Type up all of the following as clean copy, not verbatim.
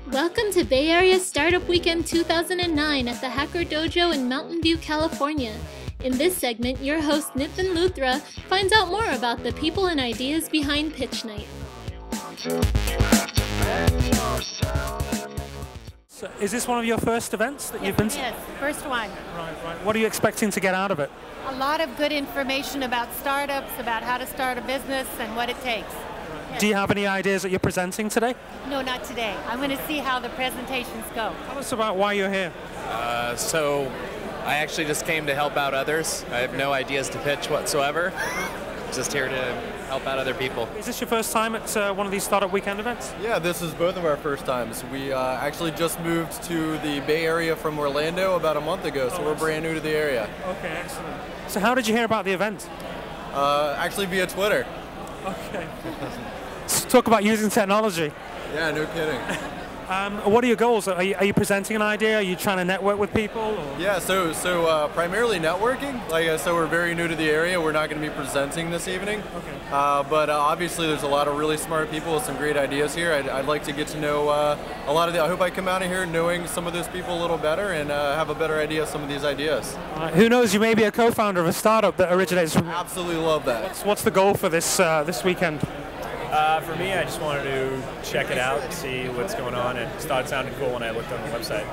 Welcome to Bay Area Startup Weekend 2009 at the Hacker Dojo in Mountain View, California. In this segment, your host Nitin Luthra finds out more about the people and ideas behind Pitch Night. So is this one of your first events that you've been to? Yes, first one. Right. What are you expecting to get out of it? A lot of good information about startups, about how to start a business and what it takes. Do you have any ideas that you're presenting today? No, not today. I'm going to see how the presentations go. Tell us about why you're here. So I actually just came to help out others. I have no ideas to pitch whatsoever. Just here to help out other people. Is this your first time at one of these Startup Weekend events? Yeah, this is both of our first times. We actually just moved to the Bay Area from Orlando about a month ago, so we're brand new to the area. Okay, excellent. So how did you hear about the event? Actually via Twitter. Okay. Let's talk about using technology. Yeah, no kidding. What are your goals? Are you presenting an idea? Are you trying to network with people? Or? Yeah, so primarily networking. Like I said, we're very new to the area. We're not going to be presenting this evening. Okay. But obviously there's a lot of really smart people with some great ideas here. I'd like to get to know a lot of I hope I come out of here knowing some of those people a little better and have a better idea of some of these ideas. Who knows, you may be a co-founder of a startup that originates from... Absolutely love that. What's the goal for this this weekend? For me, I just wanted to check it out, see what's going on, and just thought it sounded cool when I looked on the website.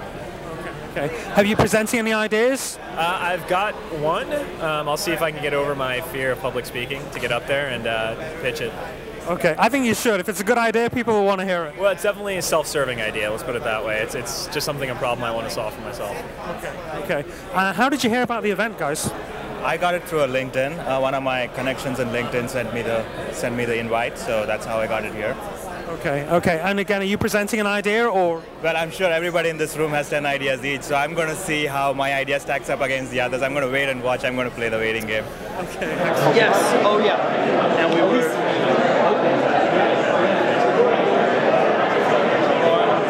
Okay. Have you presenting any ideas? I've got one. I'll see if I can get over my fear of public speaking to get up there and pitch it. Okay, I think you should. If it's a good idea, people will want to hear it. Well, it's definitely a self-serving idea, let's put it that way. It's just a problem I want to solve for myself. Okay. How did you hear about the event, guys? I got it through a LinkedIn. One of my connections in LinkedIn sent me the invite, so that's how I got it here. Okay. And again, are you presenting an idea or? Well, I'm sure everybody in this room has 10 ideas each, so I'm going to see how my idea stacks up against the others. I'm going to wait and watch. I'm going to play the waiting game. Okay. Yes. Oh yeah. And we were.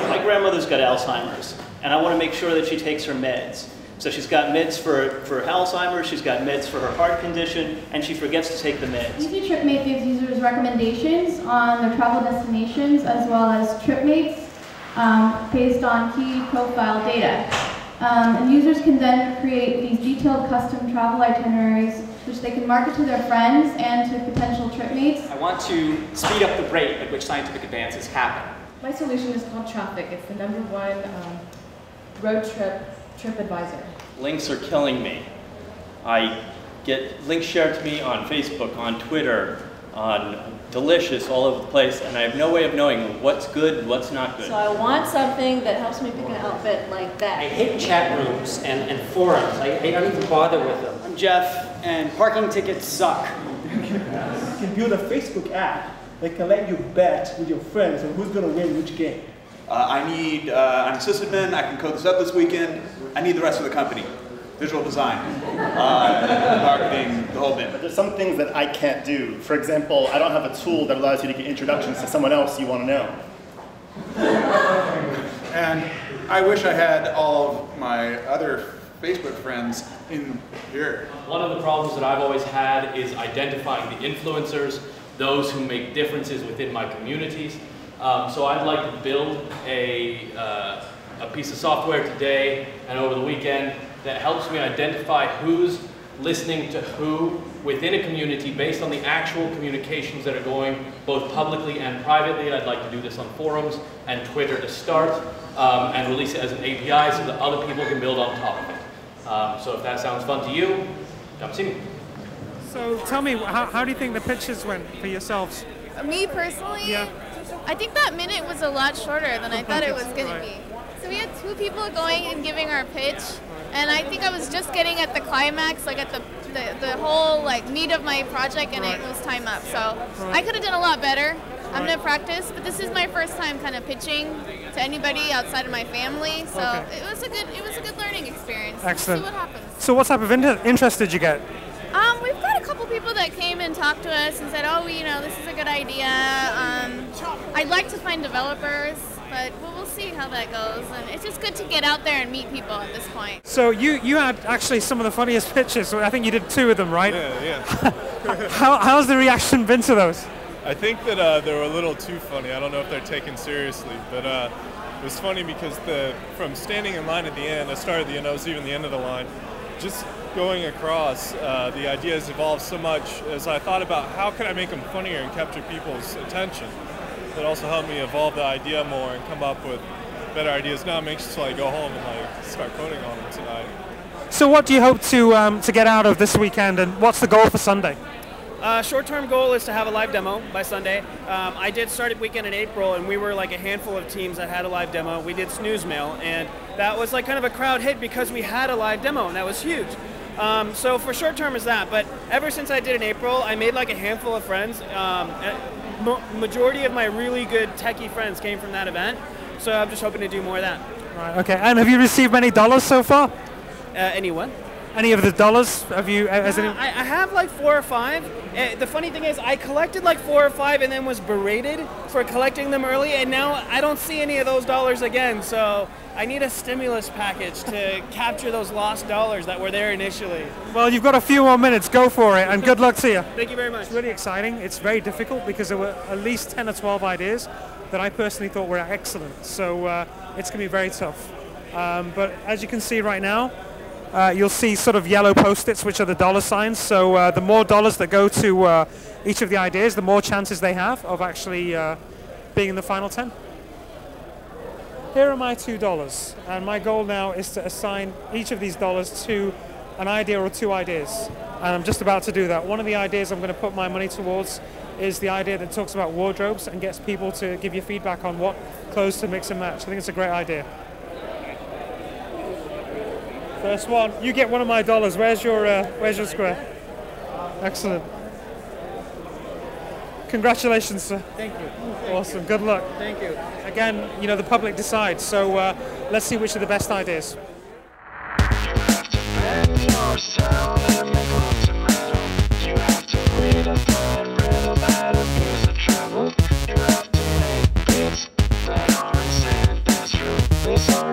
My grandmother's got Alzheimer's, and I want to make sure that she takes her meds. So she's got meds for Alzheimer's, she's got meds for her heart condition, and she forgets to take the meds. Easy TripMate gives users recommendations on their travel destinations as well as TripMates based on key profile data. And users can then create these detailed custom travel itineraries which they can market to their friends and to potential TripMates. I want to speed up the rate at which scientific advances happen. My solution is called Traffic. It's the #1 road trip TripAdvisor. Links are killing me. I get links shared to me on Facebook, on Twitter, on Delicious, all over the place, and I have no way of knowing what's good and what's not good. So I want something that helps me pick an outfit like that. I hate chat rooms and forums. I don't even bother with them. I'm Jeff, and parking tickets suck. You can build a Facebook app that can let you bet with your friends on who's going to win which game. I'm a sysadmin, I can code this up this weekend. I need the rest of the company. Visual design, marketing, the whole bit. But there's some things that I can't do. For example, I don't have a tool that allows you to get introductions to someone else you want to know. And I wish I had all of my other Facebook friends in here. One of the problems that I've always had is identifying the influencers, those who make differences within my communities. So I'd like to build a piece of software today and over the weekend that helps me identify who's listening to who within a community based on the actual communications that are going both publicly and privately. I'd like to do this on forums and Twitter to start and release it as an API so that other people can build on top of it. So if that sounds fun to you, come see me. So tell me, how do you think the pitches went for yourselves? Me personally? Yeah. I think that minute was a lot shorter than I thought it was going to be. So we had 2 people going and giving our pitch, and I think I was just getting at the climax, like at the whole meat of my project, and it was time up. So I could have done a lot better. I'm going to practice, but this is my first time kind of pitching to anybody outside of my family, so it was a good learning experience. Excellent. Let's see what happens. So what type of interest did you get? We've got a couple people that came and talked to us and said, oh, this is a good idea. I'd like to find developers, but we'll see how that goes. And it's just good to get out there and meet people at this point. So you had actually some of the funniest pitches. I think you did 2 of them, right? Yeah. How's the reaction been to those? I think that they were a little too funny. I don't know if they're taken seriously, but it was funny because from standing in line at the end, I started at the end, I was even the end of the line, just going across, the ideas evolved so much as I thought about how could I make them funnier and capture people's attention. That also helped me evolve the idea more and come up with better ideas. Now I'm anxious to go home and start coding on them tonight. So what do you hope to get out of this weekend, and what's the goal for Sunday? Short-term goal is to have a live demo by Sunday. I did Startup Weekend in April, and we were a handful of teams that had a live demo. We did Snooze Mail, and that was kind of a crowd hit because we had a live demo, and that was huge. So for short-term is that, but ever since I did in April, I made a handful of friends. Majority of my really good techie friends came from that event, so I'm just hoping to do more of that. Right. Okay. And have you received many dollars so far? Anyone? Any of the dollars? Have you? I have 4 or 5. The funny thing is, I collected 4 or 5 and then was berated for collecting them early, and now I don't see any of those dollars again. So I need a stimulus package to capture those lost dollars that were there initially. Well, you've got a few more minutes. Go for it, and good luck to you. Thank you very much. It's really exciting. It's very difficult because there were at least 10 or 12 ideas that I personally thought were excellent. So it's going to be very tough. But as you can see right now, you'll see sort of yellow post-its, which are the dollar signs. So the more dollars that go to each of the ideas, the more chances they have of actually being in the final 10. Here are my $2, and my goal now is to assign each of these dollars to an idea or 2 ideas. And I'm just about to do that. One of the ideas I'm going to put my money towards is the idea that talks about wardrobes and gets people to give you feedback on what clothes to mix and match. I think it's a great idea. First one, you get one of my dollars. Where's your square? Excellent. Congratulations, sir. Thank you. Awesome. Good luck. Thank you. Again, the public decides. So let's see which are the best ideas. This